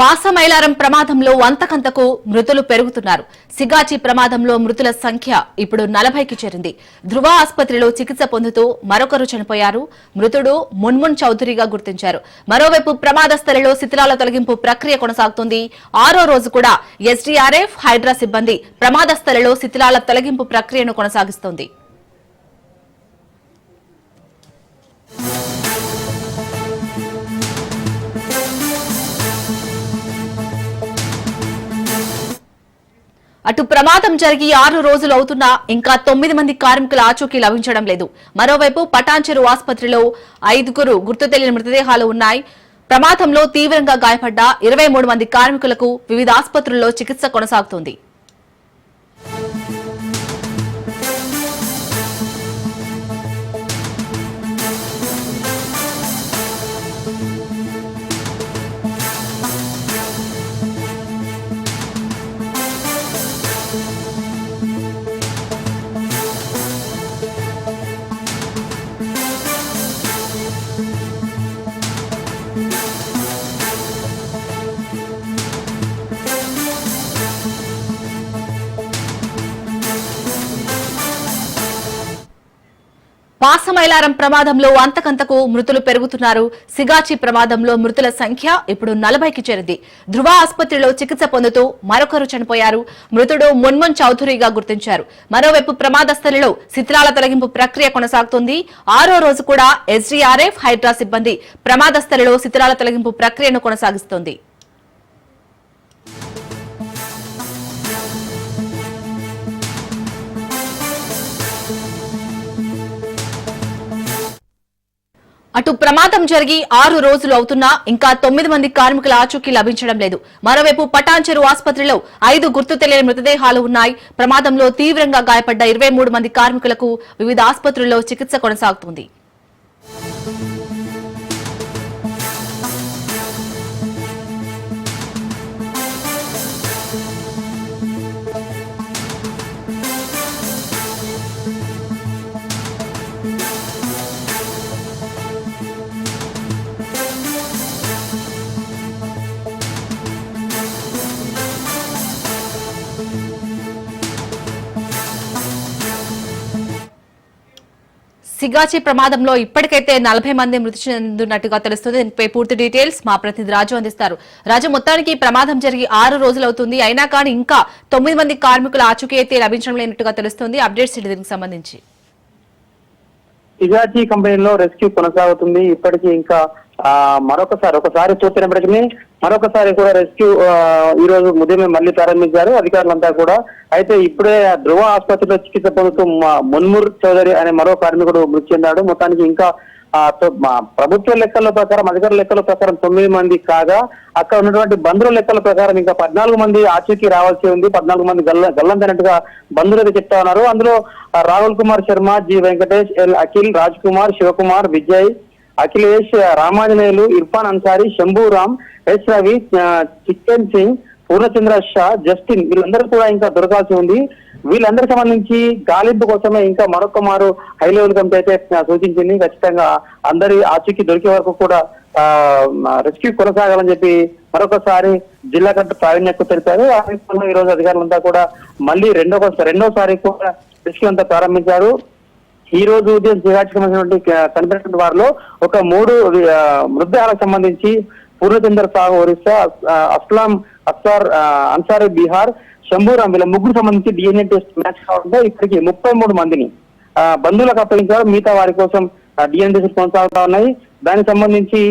పాసమైలారం ప్రమాదంలో అంతకంతకు మృతులు పెరుగుతున్నారు. సిగాచి ప్రమాదంలో మృతుల సంఖ్య ఇప్పుడు 40కి చేరింది. ధృవ ఆసుపత్రిలో చికిత్స పొందుతూ మరొకరు చనిపోయారు. మృతుడు మున్మున్ చౌదరిగా గుర్తించారు. మరోవైపు ప్రమాద స్థలిలో శిథిలాల తొలగింపు ప్రక్రియ కొనసాగుతోంది. 6వ రోజు కూడా ఎస్డీఆర్ఎఫ్ హైడ్రా సిబ్బంది ప్రమాద స్థలిలో శిథిలాల తొలగింపు ప్రక్రియను కొనసాగిస్తోంది. అటు ప్రమాదం జరిగి 6 రోజులు అవుతున్నా ఇంకా 9 మంది కార్మికుల ఆచూకీ లభించడం లేదు. మరోవైపు పటాన్చెరు ఆసుపత్రిలో 5 గుర్తు తెలియని మృతదేహాలు ఉన్నాయి. ప్రమాదంలో తీవ్రంగా గాయపడ్డ 23 మంది కార్మికులకు వివిధ ఆసుపత్రుల్లో చికిత్స కొనసాగుతోంది. పాసమైలారం ప్రమాదంలో అంతకంతకు మృతులు పెరుగుతున్నారు. సిగాచి ప్రమాదంలో మృతుల సంఖ్య ఇప్పుడు 40కి చేరింది. ధృవ ఆసుపత్రిలో చికిత్స పొందుతూ మరొకరు చనిపోయారు. మృతుడు మున్మున్ చౌదరిగా గుర్తించారు. మరోవైపు ప్రమాద స్థలిలో శిథిలాల తొలగింపు ప్రక్రియ కొనసాగుతోంది. 6వ రోజు కూడా ఎస్డీఆర్ఎఫ్ హైడ్రా సిబ్బంది ప్రమాద స్థలిలో శిథిలాల తొలగింపు ప్రక్రియను కొనసాగిస్తోంది. అటు ప్రమాదం జరిగి 6 రోజులు అవుతున్నా ఇంకా 9 మంది కార్మికుల ఆచూకీ లభించడం లేదు. మరోవైపు పటాన్చెరు ఆసుపత్రిలో 5 గుర్తు తెలియని మృతదేహాలు ఉన్నాయి. ప్రమాదంలో తీవ్రంగా గాయపడ్డ 23 మంది కార్మికులకు వివిధ ఆసుపత్రుల్లో చికిత్స కొనసాగుతోంది. సిగాచి ప్రమాదంలో ఇప్పటికైతే 40 మంది మృతి చెందినట్టుగా తెలుస్తుంది. దీనిపై పూర్తి డీటెయిల్స్ మా ప్రతినిధి రాజు అందిస్తారు. రాజు, మొత్తానికి ప్రమాదం జరిగి 6 రోజులు అవుతుంది. అయినా కానీ ఇంకా 9 మంది కార్మికుల ఆచూకీ అయితే లభించడం లేనట్టుగా తెలుస్తుంది. అప్డేట్స్ దీనికి సంబంధించి సిగాచి కంపెనీలో రెస్క్యూ కొనసాగుతుంది. ఇప్పటికీ ఇంకా ఒకసారి పూర్తయినప్పటికీ మరొకసారి కూడా రెస్క్యూ ఈ రోజు ఉదయం మళ్లీ ప్రారంభించారు అధికారులంతా కూడా. అయితే ఇప్పుడే ధృవ ఆసుపత్రిలో చికిత్స పొందుతూ మున్ముర్ చౌదరి అనే మరో కార్మికుడు మృతి చెందాడు. మొత్తానికి ఇంకా ప్రభుత్వ లెక్కల ప్రకారం, అధికారుల లెక్కల ప్రకారం 9 మంది కాగా అక్కడ ఉన్నటువంటి బంధువుల లెక్కల ప్రకారం ఇంకా 14 మంది ఆచూకీ రావాల్సి ఉంది. 14 మంది గల్లంతైనట్టుగా బంధువులు చెప్తా ఉన్నారు. అందులో Rahul Kumar Sharma, G Venkatesh, L Akhil, Raj Kumar, Shivakumar, Vijay, Akhilesh, Ramanjaneyulu, Irfan Ansari, Shambhuram, S Ravi, చికెన్ సింగ్, పూర్ణచంద్ర షా, జస్టిన్ వీళ్ళందరూ కూడా ఇంకా దొరకాల్సి ఉంది. వీళ్ళందరికి సంబంధించి గాలింపు కోసమే ఇంకా మరొక మారు హై లెవెల్ కమిటీ అయితే సూచించింది. ఖచ్చితంగా అందరి ఆచూకీ దొరికే వరకు కూడా రెస్క్యూ కొనసాగాలని చెప్పి మరొకసారి జిల్లా కలెక్టర్ ప్రావీణ్యకు తెలిపారు. ఆ విషయంలో ఈ రోజు అధికారులంతా కూడా మళ్ళీ రెండోసారి కూడా రెస్క్యూ అంతా ప్రారంభించారు. ఈ రోజు ఉదయం సిగాచికి సంబంధించినటువంటి కనిపినటువంటి వారిలో ఒక 3 మృతదేహాలకు సంబంధించి పూర్ణచంద్ర సాహు ఒరిస్సా, అస్లాం అన్సారీ బీహార్, శంభూరాం వీళ్ళ 3 సంబంధించి డిఎన్ఏ టెస్ట్ మ్యాచ్ కావడంతో ఇప్పటికి 33 మందిని బంధువులకు అప్పగించారు. మిగతా వారి కోసం డిఎన్ఏ టెస్ట్ కొనసాగుతా ఉన్నాయి. దానికి సంబంధించి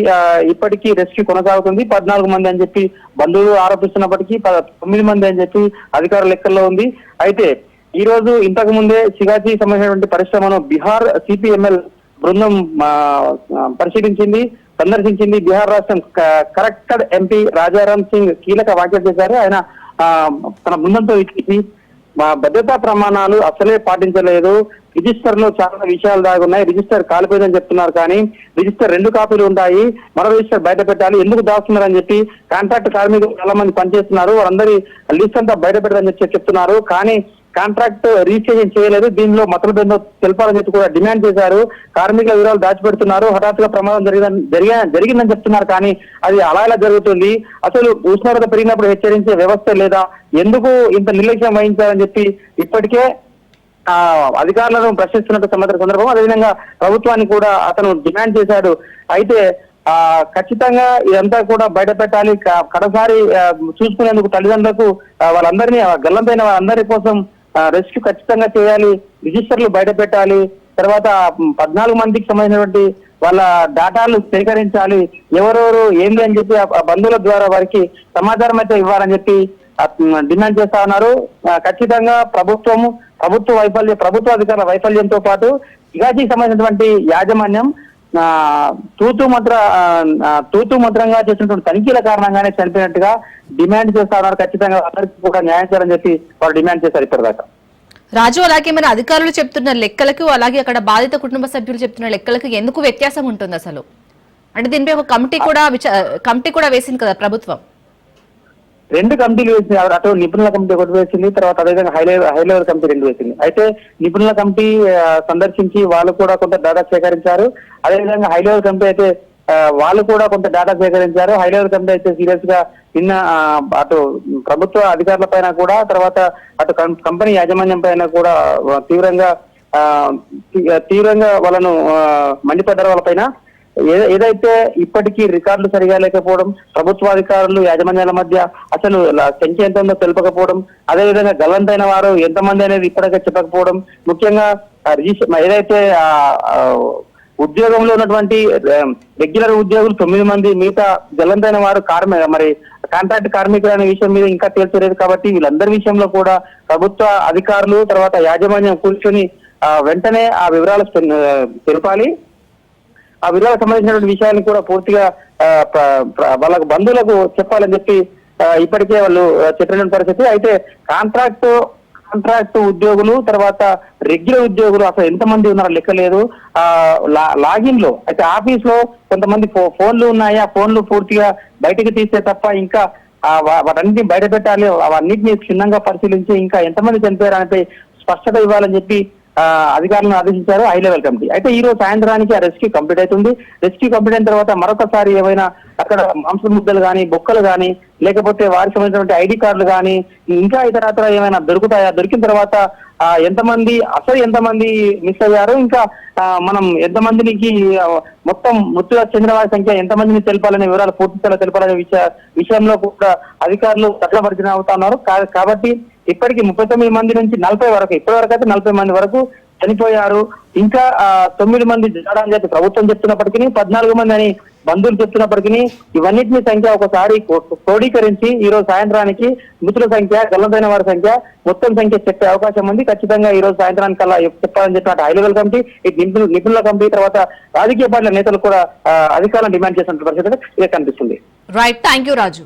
ఇప్పటికీ రెస్క్యూ కొనసాగుతుంది. 14 మంది అని చెప్పి బంధువులు ఆరోపిస్తున్నప్పటికీ 9 మంది అని చెప్పి అధికారుల లెక్కల్లో ఉంది. అయితే ఈ రోజు ఇంతకు ముందే సిగాచి సంబంధించినటువంటి పరిశ్రమను బీహార్ సిపిఎంఎల్ బృందం సందర్శించింది. బీహార్ రాష్ట్రం కరెక్టెడ్ ఎంపీ రాజారాం సింగ్ కీలక వ్యాఖ్యలు చేశారు. ఆయన తన బృందంతో భద్రతా ప్రమాణాలు అసలే పాటించలేదు. రిజిస్టర్ లో చాలా విషయాలు దాగున్నాయి. రిజిస్టర్ కాలిపోయిందని చెప్తున్నారు, కానీ రిజిస్టర్ 2 కాపీలు ఉంటాయి. మరో రిజిస్టర్ బయట పెట్టాలి, ఎందుకు దాస్తున్నారని చెప్పి కాంట్రాక్ట్ కార్మికులు చాలా మంది పనిచేస్తున్నారు, వారందరి లిస్ట్ అంతా బయట పెట్టాలని చెప్తున్నారు. కానీ కాంట్రాక్ట్ రిజిస్ట్రేషన్ చేయలేదు, దీనిలో మతలబేందో తెలపాలని చెప్పి కూడా డిమాండ్ చేశారు. కార్మికుల వివరాలు దాచిపెడుతున్నారు, హఠాత్తుగా ప్రమాదం జరిగిందని చెప్తున్నారు. కానీ అది అలా ఎలా జరుగుతుంది, అసలు ఉష్ణోగ్రత పెరిగినప్పుడు హెచ్చరించే వ్యవస్థ లేదా, ఎందుకు ఇంత నిర్లక్ష్యం వహించారని చెప్పి ఇప్పటికే అధికారులను ప్రశ్నిస్తున్నట్టు సమాచారం సందర్భం. అదేవిధంగా ప్రభుత్వాన్ని కూడా అతను డిమాండ్ చేశాడు. అయితే ఖచ్చితంగా ఇదంతా కూడా బయట పెట్టాలి, కడసారి చూసుకునేందుకు తల్లిదండ్రులకు వాళ్ళందరినీ గల్లంతైన వాళ్ళందరి కోసం రెస్క్యూ ఖచ్చితంగా చేయాలి, రిజిస్టర్లు బయట పెట్టాలి, తర్వాత 14 మందికి సంబంధించినటువంటి వాళ్ళ డేటాలు సేకరించాలి, ఎవరెవరు ఏంటి అని చెప్పి ఆ బంధువుల ద్వారా వారికి సమాచారం అయితే ఇవ్వాలని చెప్పి డిమాండ్ చేస్తా ఉన్నారు. ఖచ్చితంగా ప్రభుత్వ అధికారుల వైఫల్యంతో పాటు ఇగాజీకి సంబంధించినటువంటి యాజమాన్యం తూతు మంత్రంగా చేసినటువంటి తనిఖీల కారణంగానే చనిపోయినట్టుగా డిమాండ్ చేస్తా ఉన్నారు. ఖచ్చితంగా అందరికీ కూడా న్యాయం చేయాలని చెప్పి వాళ్ళు డిమాండ్ చేశారు ఇప్పటిదాకా. రాజు, అలాగే మన అధికారులు చెప్తున్న లెక్కలకు అలాగే అక్కడ బాధిత కుటుంబ సభ్యులు చెప్తున్న లెక్కలకు ఎందుకు వ్యత్యాసం ఉంటుంది అసలు? అంటే దీనిపై ఒక కమిటీ కూడా వేసింది కదా ప్రభుత్వం. 2 కమిటీలు వేసింది, అటు నిపుణుల కమిటీ ఒకటి వేసింది, తర్వాత అదేవిధంగా హై లెవెల్ కమిటీ 2 వేసింది. అయితే నిపుణుల కమిటీ సందర్శించి వాళ్ళు కూడా కొంత డేటా సేకరించారు. అదేవిధంగా హై లెవెల్ కమిటీ అయితే వాళ్ళు కూడా కొంత డేటా సేకరించారు. హై లెవెల్ కమిటీ అయితే సీరియస్ గా నిన్న అటు ప్రభుత్వ అధికారుల పైన కూడా, తర్వాత అటు కంపెనీ యాజమాన్యం పైన కూడా తీవ్రంగా వాళ్ళను మండిపడ్డారు. వాళ్ళ పైన ఏదైతే ఇప్పటికీ రికార్డులు సరిగా లేకపోవడం, ప్రభుత్వాధికారులు యాజమాన్యాల మధ్య అసలు సంఖ్య ఎంత ఉందో తెలుపకపోవడం, అదేవిధంగా గల్లంతైన వారు ఎంతమంది అనేది ఇప్పటికే చెప్పకపోవడం, ముఖ్యంగా ఏదైతే ఉద్యోగంలో ఉన్నటువంటి రెగ్యులర్ ఉద్యోగులు 9 మంది, మిగతా గల్లంతైన వారు మరి కాంట్రాక్ట్ కార్మికులు అనే విషయం మీద ఇంకా తేల్చలేదు. కాబట్టి వీళ్ళందరి విషయంలో కూడా ప్రభుత్వ అధికారులు తర్వాత యాజమాన్యం కూర్చొని వెంటనే ఆ వివరాలు తెలపాలి. ఆ వివరాలకు సంబంధించినటువంటి విషయాన్ని కూడా పూర్తిగా వాళ్ళకు బంధువులకు చెప్పాలని చెప్పి ఇప్పటికే వాళ్ళు చెప్పిన పరిస్థితి. అయితే కాంట్రాక్ట్ ఉద్యోగులు తర్వాత రెగ్యులర్ ఉద్యోగులు అసలు ఎంతమంది ఉన్నారో లెక్క లేదు. లాగిన్ లో అయితే ఆఫీస్ లో కొంతమంది ఫోన్లు ఉన్నాయి, ఆ ఫోన్లు పూర్తిగా బయటకు తీస్తే తప్ప ఇంకా వాటన్నిటిని బయట పెట్టాలి, అవన్నిటిని క్షుణ్ణంగా పరిశీలించి ఇంకా ఎంతమంది చనిపోయారు అంటే స్పష్టత ఇవ్వాలని చెప్పి అధికారులను ఆదేశించారు హై లెవెల్ కమిటీ. అయితే ఈ రోజు సాయంత్రానికి ఆ రెస్క్యూ కంప్లీట్ అవుతుంది. రెస్క్యూ కంప్లీట్ అయిన తర్వాత మరొకసారి ఏమైనా అక్కడ మాంసం ముద్దలు కానీ, బొక్కలు కానీ, లేకపోతే వారికి సంబంధించినటువంటి ఐడి కార్డులు కానీ, ఇంకా ఇతరత్ర ఏమైనా దొరుకుతాయా, దొరికిన తర్వాత ఎంతమంది మిస్ అయ్యారు, ఇంకా మనం ఎంతమందికి మొత్తం మృతుల చెందిన వారి సంఖ్య ఎంతమందిని తెలపాలనే వివరాలు పూర్తిగా తెలపాలనే విషయంలో కూడా అధికారులు తట్లపరిచిన అవుతా ఉన్నారు. కాబట్టి ఇప్పటికి 39 మంది నుంచి 40 వరకు, ఇప్పటి వరకు అయితే 40 మంది వరకు చనిపోయారు. ఇంకా 9 మంది అని చెప్పి ప్రభుత్వం చెప్తున్నప్పటికీ, 14 మంది అని బంధువులు చెప్తున్నప్పటికీ ఇవన్నిటిని సంఖ్య ఒకసారి క్రోడీకరించి ఈ రోజు సాయంత్రానికి మృతుల సంఖ్య, గల్లంతైన వారి సంఖ్య, మొత్తం సంఖ్య చెప్పే అవకాశం ఉంది. ఖచ్చితంగా ఈ రోజు సాయంత్రానికి అలా చెప్పాలని చెప్పినట్టు హై లెవెల్ కమిటీ, నిపుణుల కమిటీ, తర్వాత రాజకీయ పార్టీల నేతలు కూడా అధికారులను డిమాండ్ చేసినట్టు పరిస్థితి కనిపిస్తుంది. Right, thank you Raju.